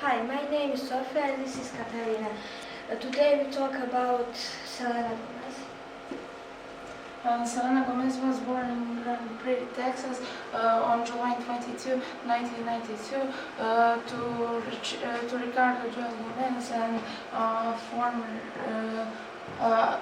Hi, my name is Sofija and this is Katarina. Today we talk about Selena Gomez. Selena Gomez was born in Grand Prairie, Texas on July 22, 1992 to Ricardo Joel Gomez and former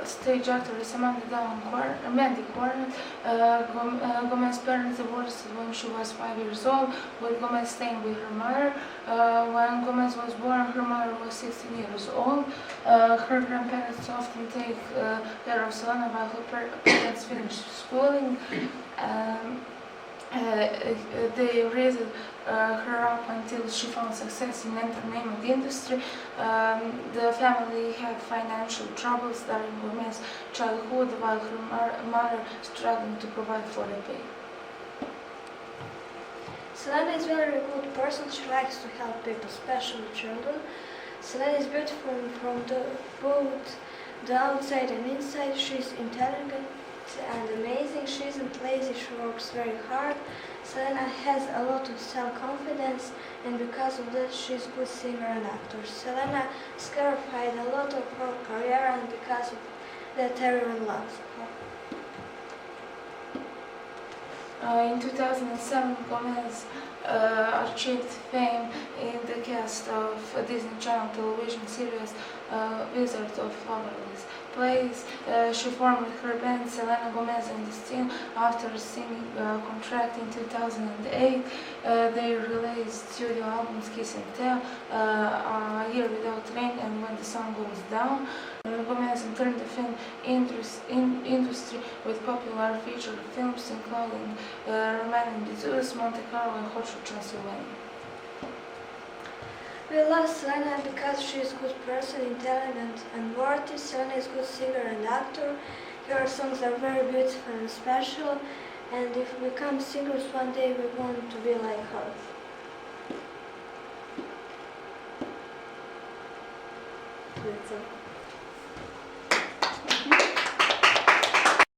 stage actor Samantha Mandy Cornet. Gomez's parents divorced when she was 5 years old, with Gomez staying with her mother. When Gomez was born, her mother was 16 years old. Her grandparents often take care of Selena while her parents finish schooling. They raised her up until she found success in the entertainment industry. The family had financial troubles during Gomez's childhood, while her mother struggled to provide for the pay. Selena is a very good person. She likes to help people, especially children. Selena is beautiful from both the outside and inside. She is intelligent and amazing. She isn't lazy, she works very hard. Selena has a lot of self-confidence, and because of that she is a good singer and actor. Selena clarified a lot of her career, and because of that everyone loves her. In 2007, Gomez achieved fame in the cast of Disney Channel television series Wizard of Waverly's Place. She formed her band Selena Gomez and the Steam after a singing contract in 2008. They released studio albums Kiss and Tell, A Year Without Rain, and When the Sun Goes Down. Gomez entered the film industry with popular feature films including Roman and Zeus, Monte Carlo, and Hotel Transylvania. We love Selena because she is a good person, intelligent and worthy. Selena is a good singer and actor. Her songs are very beautiful and special, and if we become singers one day we want to be like her. That's all.